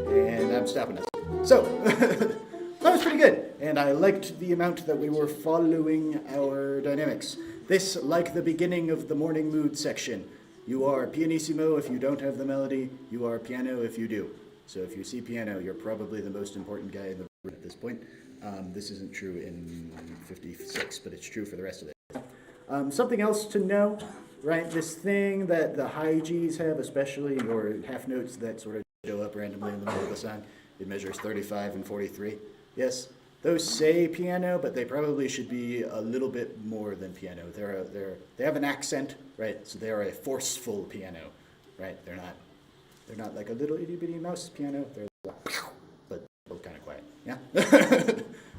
And I'm stopping us. So, that was pretty good. And I liked the amount that we were following our dynamics. This, like the beginning of the morning mood section, you are pianissimo if you don't have the melody, you are piano if you do. So if you see piano, you're probably the most important guy in the room at this point. This isn't true in 56, but it's true for the rest of it. Something else to know, right? This thing that the high Gs have, especially your half notes that sort of show up randomly in the middle of the song, it measures 35 and 43. Yes, those say piano, but they probably should be a little bit more than piano. They have an accent, right? So they are a forceful piano, right? They're not like a little itty bitty mouse piano. They're like, but both kind of quiet. Yeah,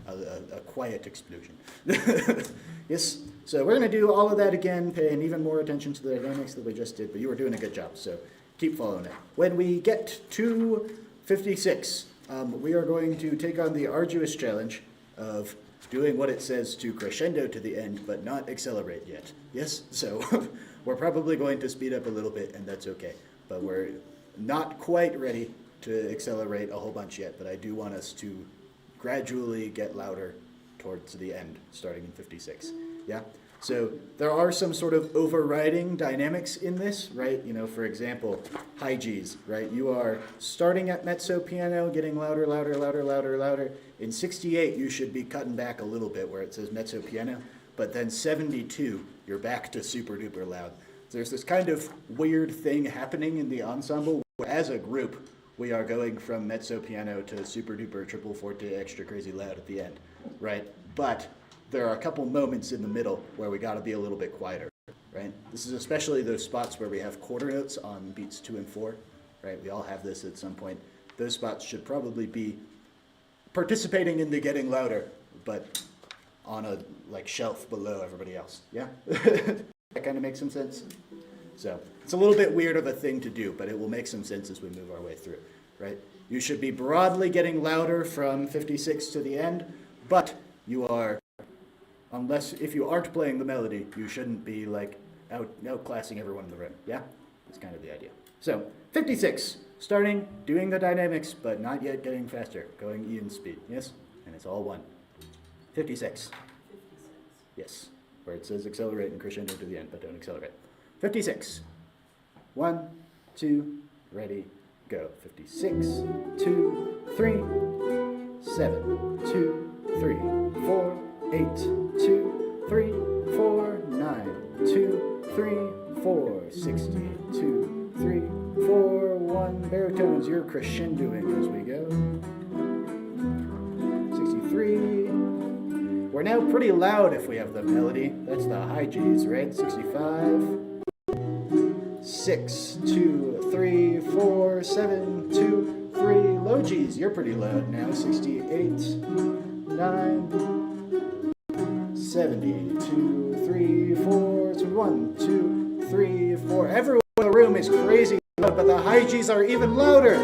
a quiet explosion. Yes. So we're gonna do all of that again, paying even more attention to the dynamics that we just did. But you were doing a good job, so keep following it. When we get to 56. We are going to take on the arduous challenge of doing what it says to crescendo to the end, but not accelerate yet. Yes? So we're probably going to speed up a little bit, and that's okay. But we're not quite ready to accelerate a whole bunch yet, but I do want us to gradually get louder towards the end, starting in 56. Yeah? So there are some sort of overriding dynamics in this, right? You know, for example, high Gs, right? You are starting at mezzo piano, getting louder, louder, louder, louder, louder. In 68, you should be cutting back a little bit where it says mezzo piano, but then 72, you're back to super duper loud. There's this kind of weird thing happening in the ensemble. As a group, we are going from mezzo piano to super duper triple forte extra crazy loud at the end, right? But there are a couple moments in the middle where we got to be a little bit quieter, right? This is especially those spots where we have quarter notes on beats 2 and 4, right? We all have this at some point. Those spots should probably be participating in the getting louder, but on a shelf below everybody else. Yeah, that kind of makes some sense. So it's a little bit weird of a thing to do, but it will make some sense as we move our way through, right? You should be broadly getting louder from 56 to the end, but you are. If you aren't playing the melody, you shouldn't be outclassing everyone in the room. Yeah? That's kind of the idea. So, 56. Starting, doing the dynamics, but not yet getting faster. Going even speed. Yes? And it's all 1. 56. Yes. Where it says accelerate and crescendo to the end, but don't accelerate. 56. 1, 2, ready, go. 56, 2, 3, 7, 2, 3, 4, 8, 2, 3, 4, 9, 2, 3, 4, 60, 2, 3, 4, 1. Baritones, you're crescendoing as we go. 63. We're now pretty loud if we have the melody. That's the high Gs, right? 65. 6, 2, 3, 4, 7, 2, 3. Low Gs, you're pretty loud now. 68. 9. 70, 2, 3, 4, 2, 1, 2, 3, 4. Everyone in the room is crazy loud, but the high Gs are even louder.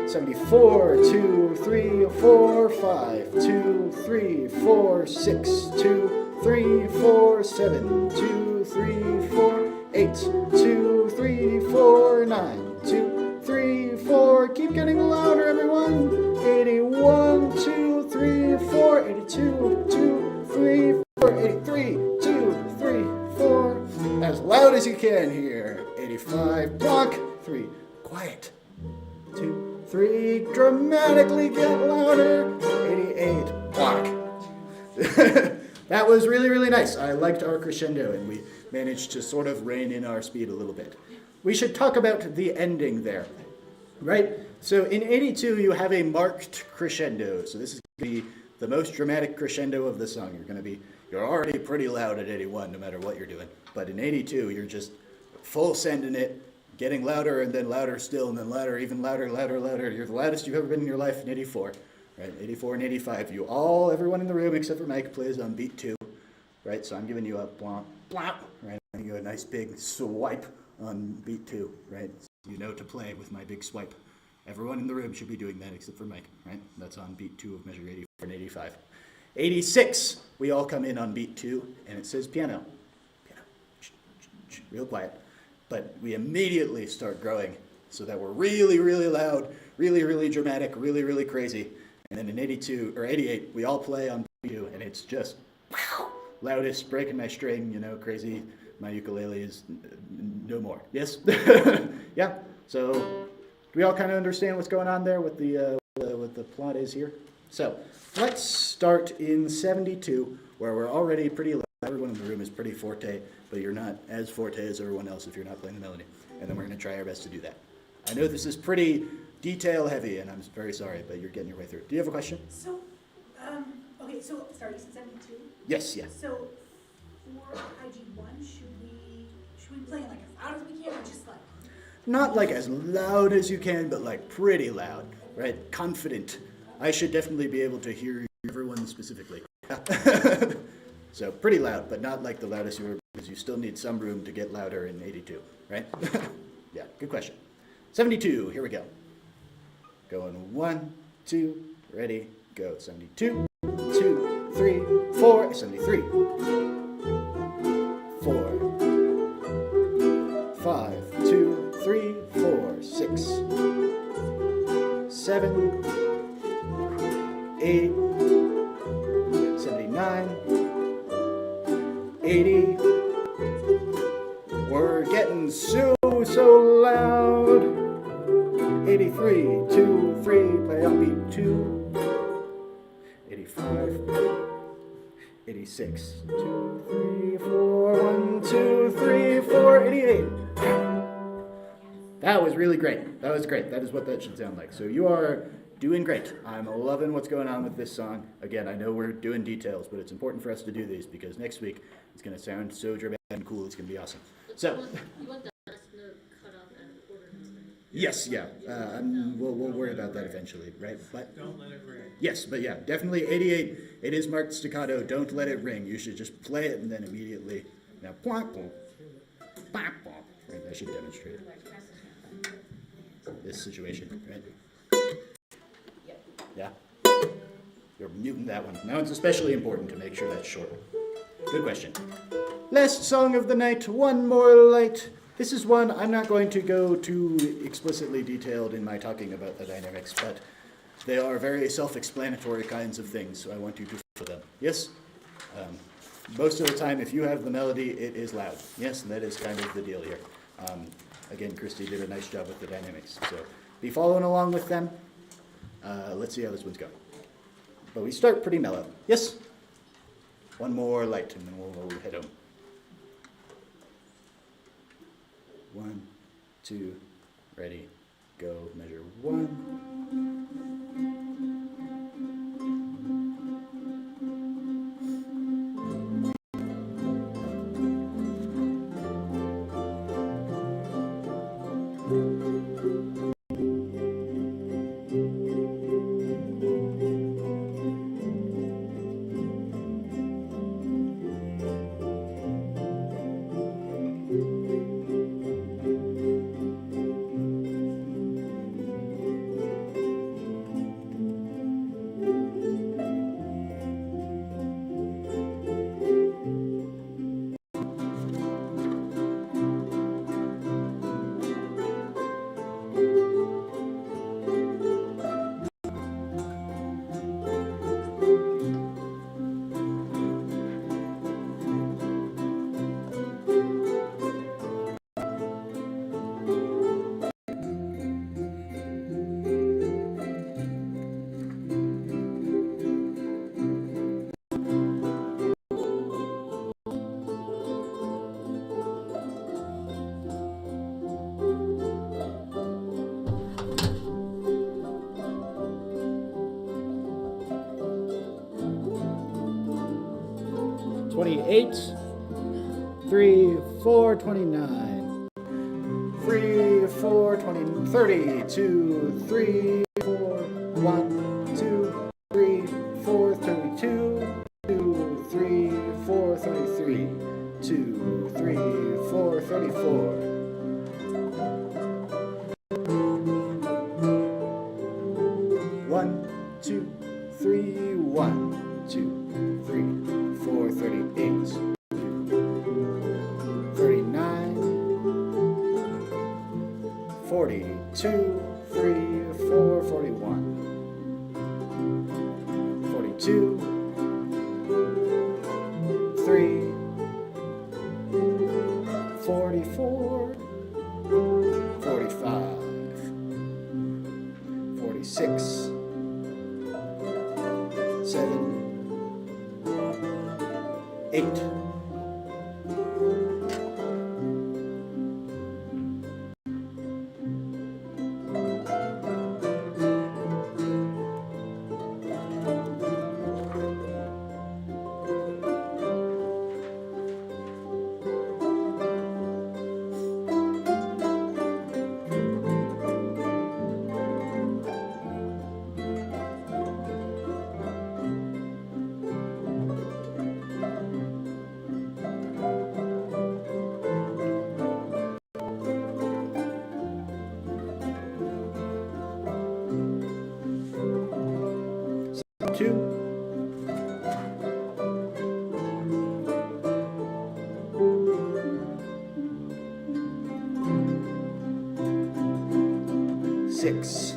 74, 2, 3, 4, 5, 2, 3, 4, 6, 2, 3, 4, 7, 2, 3, 4, 8, 2, 3, 4, 9, 2, 3, 4. Keep getting louder, everyone. 81, 2, 3, 4, 82, 2, 3, 4, 83, 2, 3, 4. As loud as you can here. 85, block. 3, quiet. 2, 3, dramatically get louder. 88, block. That was really, really nice. I liked our crescendo, and we managed to sort of rein in our speed a little bit. We should talk about the ending there, right? So in 82, you have a marked crescendo. So this is going to be the most dramatic crescendo of the song. You're already pretty loud at 81, no matter what you're doing. But in 82, you're just full sending it, getting louder and then louder still, and then louder, even louder, louder, louder. You're the loudest you've ever been in your life in 84, right? 84 and 85. Everyone in the room except for Mike plays on beat 2, right? So I'm giving you a blomp, blomp, right? I'm giving you a nice big swipe on beat 2, right? So you know to play with my big swipe. Everyone in the room should be doing that except for Mike, right? That's on beat 2 of measure 84 and 85. 86, we all come in on beat 2, and it says piano. Piano. Real quiet. But we immediately start growing so that we're really, really loud, really, really dramatic, really, really crazy. And then in 82 or 88, we all play on beat 2, and it's just loudest, breaking my string, crazy. My ukulele is no more. Yes? Yeah. So do we all kind of understand what's going on there, what the plot is here? So let's start in 72, where we're already pretty loud. Everyone in the room is pretty forte, but you're not as forte as everyone else if you're not playing the melody. And then we're going to try our best to do that. I know this is pretty detail heavy, and I'm very sorry, but you're getting your way through. Do you have a question? So, okay, so, sorry, you said 72? Yes, yeah. So, for IG1, should we play like as loud as we can, or just like? Not like as loud as you can, but like pretty loud, right? Confident. I should definitely be able to hear everyone specifically. So pretty loud, but not like the loudest you ever, because you still need some room to get louder in 82, right? Yeah, good question. 72, here we go. Going 1, 2, ready, go. 72, 2, 3, 4, 73. 4, 5, 2, 3, 4, 6, 7, 8, 79, 80. We're getting so loud. 83, 2, 3, play on beat 2. 85, 86, 2, 3, 4, 1, 2, 3, 4, 88. That was really great. That was great. That is what that should sound like. So you are doing great. I'm loving what's going on with this song. Again, I know we're doing details, but it's important for us to do these because next week it's going to sound so dramatic and cool. It's going to be awesome. So You want that last note cut off at a quarter note. yes, yeah. We'll worry about that eventually, right? But Don't let it ring. yes, but yeah, definitely 88. It is marked staccato. Don't let it ring. You should just play it and then immediately. Now, plop, plop, plop, plop. Right, I should demonstrate this situation, right? Yeah? You're muting that one. Now it's especially important to make sure that's short. Good question. Last song of the night, One More Light. This is one I'm not going to go too explicitly detailed in my talking about the dynamics, but they are very self-explanatory kinds of things, so I want you to feel them. Yes? Most of the time, if you have the melody, it is loud. Yes, and that is kind of the deal here. Again, Christy did a nice job with the dynamics, so be following along with them. Let's see how this one's going. But we start pretty mellow. Yes? One more light, and then we'll head home. 1, 2, ready, go. Measure 1. Eight, 3, 4, 29. 3, 4, 20, 30, 2, 3, 4, 1, 2, 3, 4, 32, 2, 3, 4, 33, 2, 3, 4, 34. 1, 2, 3, 4, 38, 39, 42, 3, 4, 41, 42, 3, 44, 45, 46, 7, 8. Two, six,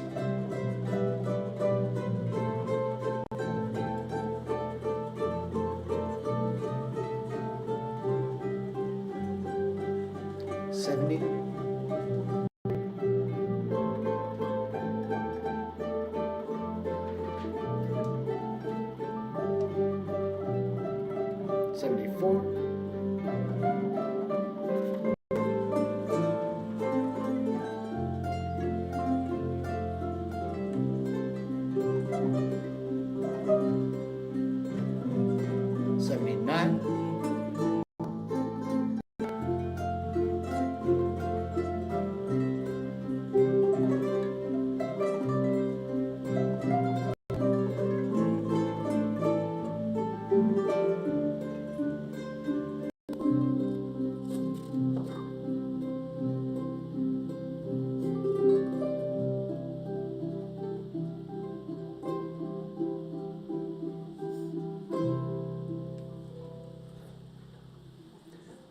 $70, $74, $79,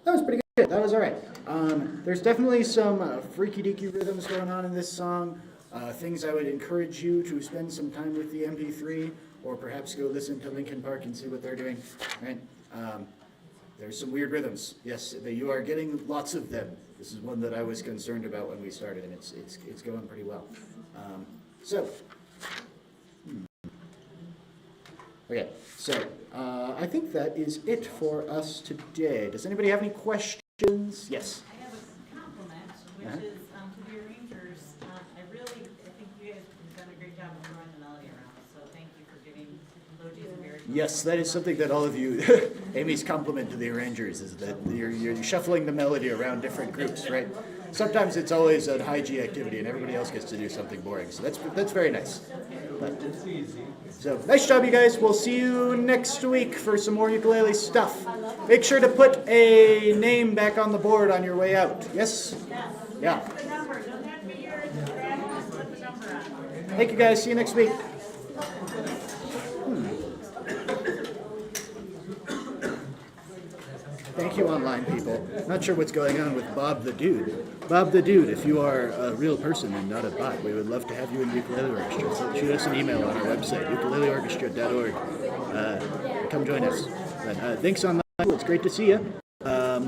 That was pretty good. That was all right. There's definitely some freaky deaky rhythms going on in this song. Things I would encourage you to spend some time with the MP3, or perhaps go listen to Linkin Park and see what they're doing. Right? There's some weird rhythms. Yes, you are getting lots of them. This is one that I was concerned about when we started, and it's going pretty well. Okay, so I think that is it for us today. Does anybody have any questions? Yes. I have a compliment, which Uh-huh. is to the arrangers. I think you guys have done a great job of throwing the melody around, so thank you for giving Logi's a very... Yes, that is something that all of you, Amy's compliment to the arrangers is that you're shuffling the melody around different groups, right? Sometimes it's always a high G activity and everybody else gets to do something boring, so that's very nice. But, so, nice job, you guys. We'll see you next week for some more ukulele stuff. Make sure to put a name back on the board on your way out. Yes? Yeah. The number, don't have to be yours, just put the number on. Thank you, guys. See you next week. Thank you, online people. Not sure what's going on with Bob the Dude. Bob the Dude, if you are a real person and not a bot, we would love to have you in the Ukulele Orchestra. So shoot us an email on our website, ukuleleorchestra.org. Come join us. But, thanks, online. It's great to see you. Bye.